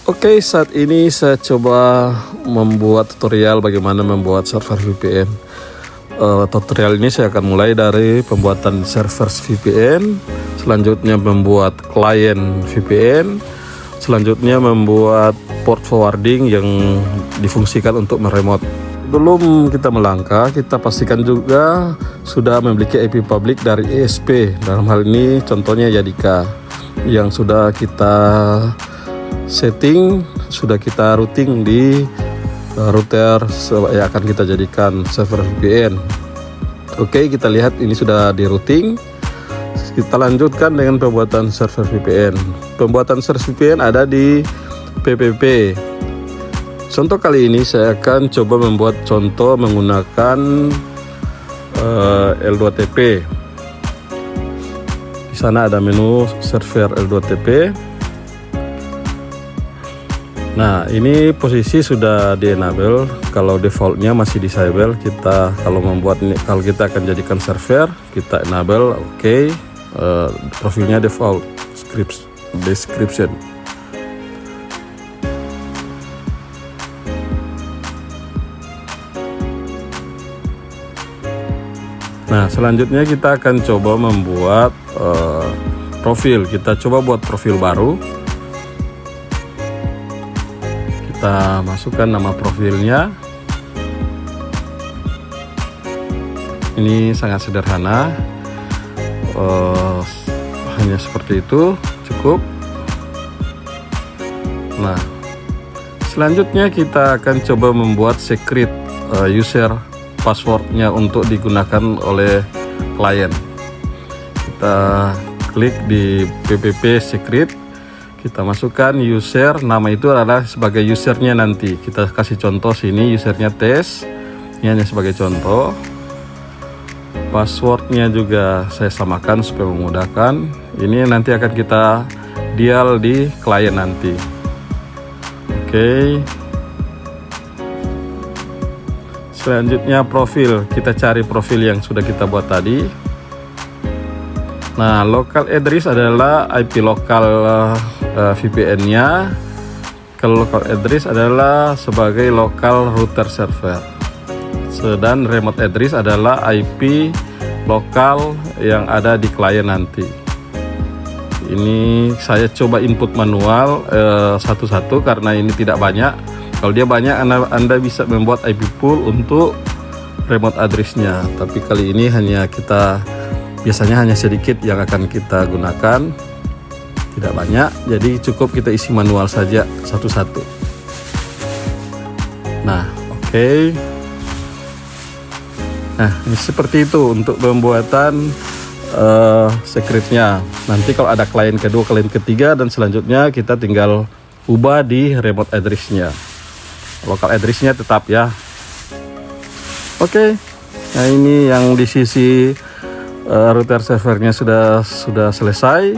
Oke, saat ini saya coba membuat tutorial bagaimana membuat server VPN. Tutorial ini saya akan mulai dari pembuatan server VPN, selanjutnya membuat klien VPN, selanjutnya membuat port forwarding yang difungsikan untuk meremote. Sebelum kita melangkah, kita pastikan juga sudah memiliki IP public dari ESP. Dalam hal ini contohnya Yadika yang sudah kita setting, sudah kita routing di router yang akan kita jadikan server VPN. Oke, kita lihat ini sudah di routing. Kita lanjutkan dengan pembuatan server VPN. Pembuatan server VPN ada di PPP. Contoh kali ini saya akan coba membuat contoh menggunakan L2TP. Di sana ada menu server L2TP. Nah, ini posisi sudah di enable. Kalau defaultnya masih disable. Kita kalau kita akan jadikan server, kita enable. Oke. Profilnya default description. Nah, selanjutnya kita akan coba membuat profil. Kita coba buat profil baru. Kita masukkan nama profilnya. Ini sangat sederhana, hanya seperti itu cukup. Nah, selanjutnya kita akan coba membuat secret user passwordnya untuk digunakan oleh klien. Kita klik di PPP secret. Kita masukkan user, nama itu adalah sebagai usernya nanti. Kita kasih contoh sini, usernya tes. Ini hanya sebagai contoh. Passwordnya juga saya samakan supaya memudahkan. Ini nanti akan kita dial di klien nanti. Oke. Selanjutnya profil. Kita cari profil yang sudah kita buat tadi. Nah, local address adalah IP lokal VPN-nya. Kalau local address adalah sebagai local router server. Dan remote address adalah IP lokal yang ada di klien nanti. Ini saya coba input manual satu-satu karena ini tidak banyak. Kalau dia banyak, Anda bisa membuat IP pool untuk remote address-nya. Tapi kali ini biasanya hanya sedikit yang akan kita gunakan, tidak banyak, jadi cukup kita isi manual saja satu-satu. Nah, oke. Nah, ini seperti itu untuk pembuatan secretnya. Nanti kalau ada klien kedua, klien ketiga, dan selanjutnya kita tinggal ubah di remote address-nya. Local address-nya tetap ya. Oke. Nah, ini yang di sisi router servernya sudah selesai.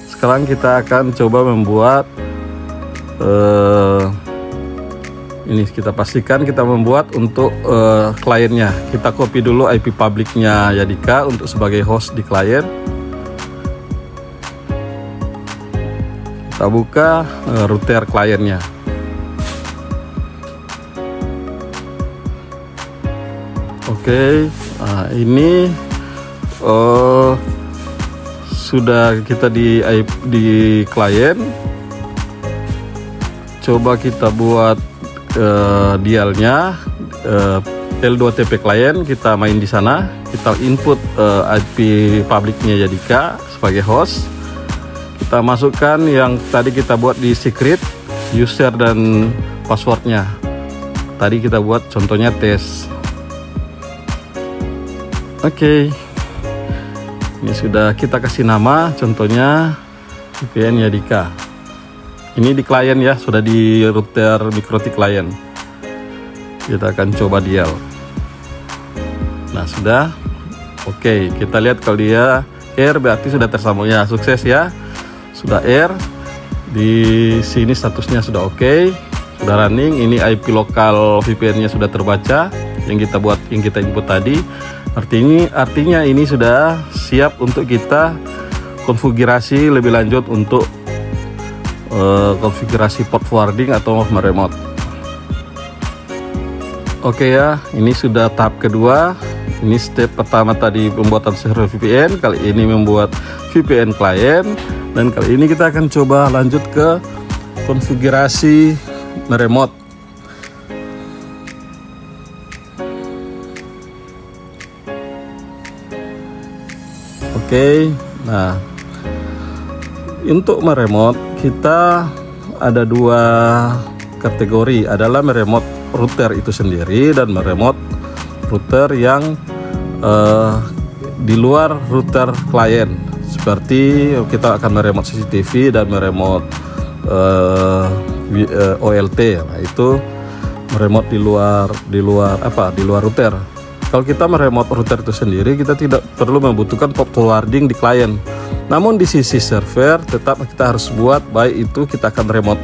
Sekarang kita akan coba membuat ini kita pastikan kita membuat untuk kliennya. Kita copy dulu IP publicnya Yadika untuk sebagai host di klien. Kita buka router kliennya. Oke, nah ini sudah kita di klien. Coba kita buat dialnya L2TP klien. Kita main di sana. Kita input IP publicnya Yadika sebagai host. Kita masukkan yang tadi kita buat di secret user dan passwordnya. Tadi kita buat contohnya tes. Oke. Ini sudah kita kasih nama, contohnya VPN Yadika. Ini di klien ya, sudah di router MikroTik klien. Kita akan coba dial. Nah, sudah. Oke, kita lihat kalau dia air berarti sudah tersambung ya, sukses ya. Sudah air. Di sini statusnya sudah oke, sudah running. Ini IP lokal VPN-nya sudah terbaca yang kita input tadi. Artinya ini sudah siap untuk kita konfigurasi lebih lanjut untuk konfigurasi port forwarding atau meremote. Oke ya, ini sudah tahap kedua. Ini step pertama tadi pembuatan server VPN, kali ini membuat VPN klien, dan kali ini kita akan coba lanjut ke konfigurasi meremote. Oke, nah untuk meremote kita ada dua kategori, adalah meremote router itu sendiri dan meremote router yang di luar router klien, seperti kita akan meremote CCTV dan meremote OLT. Nah, itu meremote di luar router. Kalau kita meremote router itu sendiri, kita tidak perlu membutuhkan port forwarding di klien. Namun di sisi server tetap kita harus buat, baik itu kita akan remote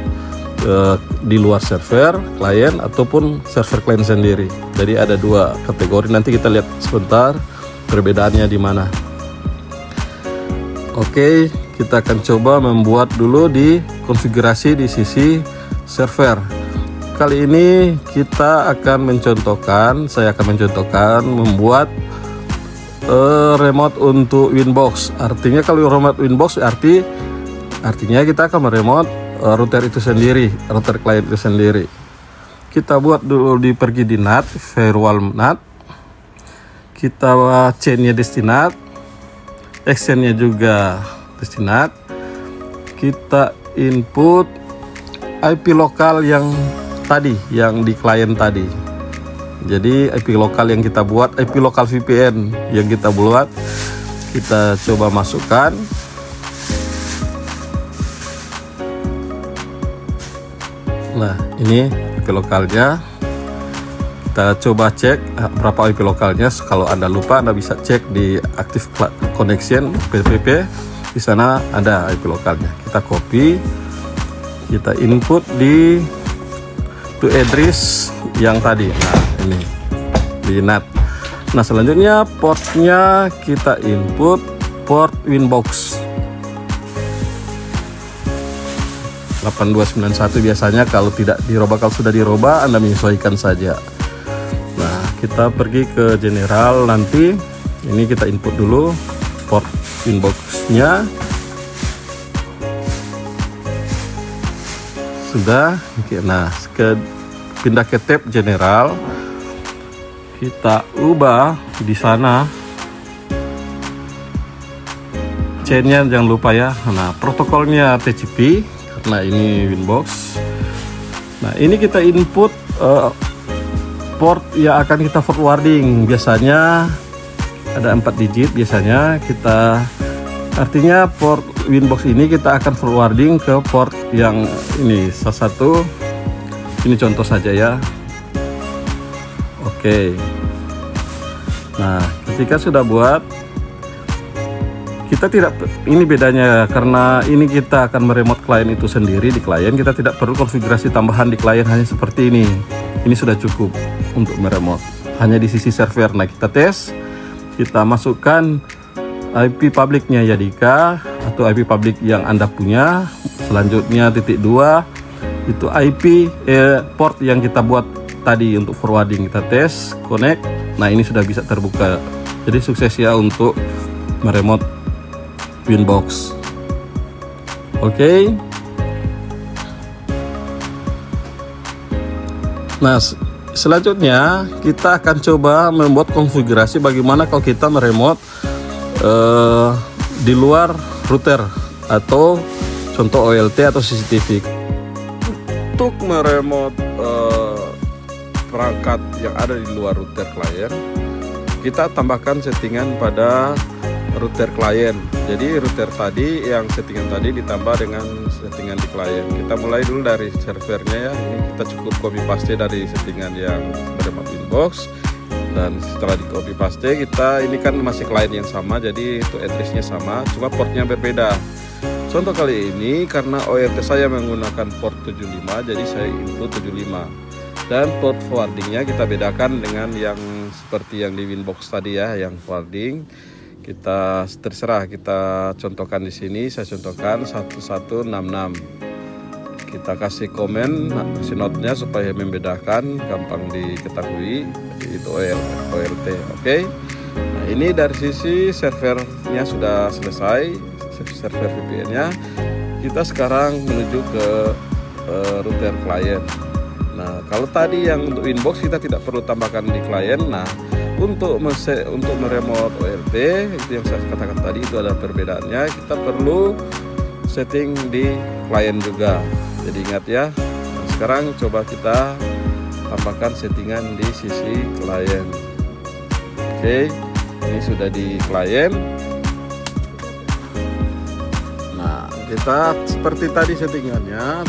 di luar server klien ataupun server klien sendiri. Jadi ada dua kategori, nanti kita lihat sebentar perbedaannya di mana. Oke, kita akan coba membuat dulu di konfigurasi di sisi server. Kali ini saya akan mencontohkan membuat remote untuk Winbox. Artinya kalau remote Winbox artinya kita akan meremote router itu sendiri, router klien itu sendiri. Kita buat dulu pergi di NAT, firewall NAT. Kita chainnya destinat, extendnya juga destinat. Kita input IP lokal yang di klien tadi. Jadi IP lokal yang kita buat, IP lokal VPN yang kita buat, kita coba masukkan. Nah, ini IP lokalnya. Kita coba cek berapa IP lokalnya. Kalau Anda lupa, Anda bisa cek di Active Connection PPP. Di sana ada IP lokalnya. Kita copy, kita input di to address yang tadi. Nah, ini di NAT. Nah, selanjutnya portnya kita input port Winbox 8291 biasanya. Kalau tidak dirubah, kalau sudah dirubah Anda menyesuaikan saja. Nah, kita pergi ke general, nanti ini kita input dulu port Winbox-nya. Sudah. Oke, nah pindah ke tab general, kita ubah di sana chainnya, jangan lupa ya. Nah, protokolnya TCP karena ini Winbox. Nah, ini kita input port yang akan kita forwarding. Biasanya ada 4 digit biasanya kita, artinya port Winbox ini kita akan forwarding ke port yang ini, salah satu ini contoh saja ya. Oke. Nah, ketika sudah buat, kita tidak, ini bedanya karena ini kita akan meremote klien itu sendiri di klien, kita tidak perlu konfigurasi tambahan di klien, hanya seperti ini. Ini sudah cukup untuk meremote, hanya di sisi server. Nah, kita tes, kita masukkan IP publiknya Yadika atau IP publik yang Anda punya. Selanjutnya titik 2 itu IP port yang kita buat tadi untuk forwarding. Kita tes, connect. Nah, ini sudah bisa terbuka. Jadi sukses ya untuk meremote Winbox. Oke. Nah, selanjutnya kita akan coba membuat konfigurasi bagaimana kalau kita meremote di luar router atau contoh OLT atau CCTV. Untuk meremote perangkat yang ada di luar router klien, kita tambahkan settingan pada router klien. Jadi router tadi yang settingan tadi ditambah dengan settingan di klien. Kita mulai dulu dari servernya ya. Ini kita cukup copy paste dari settingan yang meremote Winbox. Dan setelah di copy paste, kita ini kan masih klien yang sama, jadi itu addressnya sama, cuma portnya berbeda. Contoh kali ini karena OLT saya menggunakan port 75, jadi saya input 75. Dan port forwardingnya kita bedakan dengan yang seperti yang di Winbox tadi ya, yang forwarding. Kita terserah, kita contohkan di sini. Saya contohkan 1166. kita kasih komen, kasih note-nya supaya membedakan, gampang diketahui itu OLT. Oke. Nah, ini dari sisi servernya sudah selesai, server VPN-nya. Kita sekarang menuju ke router klien. Nah, kalau tadi yang untuk inbox kita tidak perlu tambahkan di klien. Nah, untuk meremote OLT itu yang saya katakan tadi, itu ada perbedaannya. Kita perlu setting di klien juga. Jadi ingat ya. Nah, sekarang coba kita tambahkan settingan di sisi klien. Oke, ini sudah di klien. Nah, kita seperti tadi settingannya,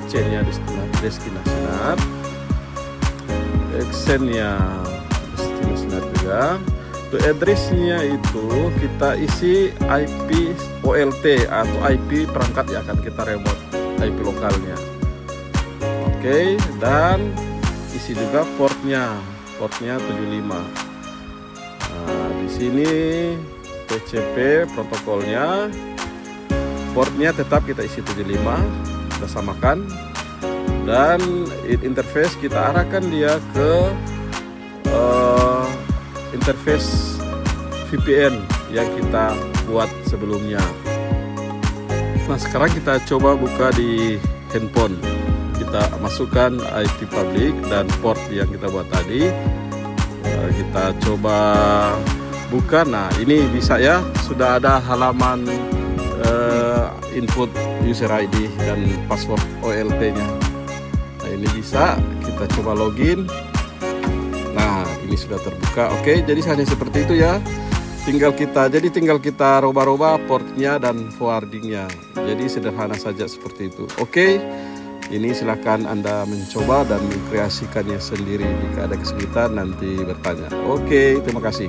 chainnya destinasi NAT, extendnya destinasi NAT juga. Untuk addressnya itu kita isi IP OLT atau IP perangkat yang akan kita remote, IP lokalnya. Oke, dan isi juga portnya 75. Nah, di sini TCP protokolnya, portnya tetap kita isi 75, kita samakan, dan interface kita arahkan dia ke interface VPN yang kita buat sebelumnya. Nah, sekarang kita coba buka di handphone. Kita masukkan IP public dan port yang kita buat tadi. Kita coba buka. Nah, ini bisa ya, sudah ada halaman input user ID dan password OLT-nya. Nah, ini bisa kita coba login. Nah, ini sudah terbuka. Oke, jadi hanya seperti itu ya. Tinggal kita rubah-rubah portnya dan forwardingnya. Jadi sederhana saja seperti itu. Oke, ini silakan Anda mencoba dan mengkreasikannya sendiri. Jika ada kesulitan nanti bertanya. Oke, terima kasih.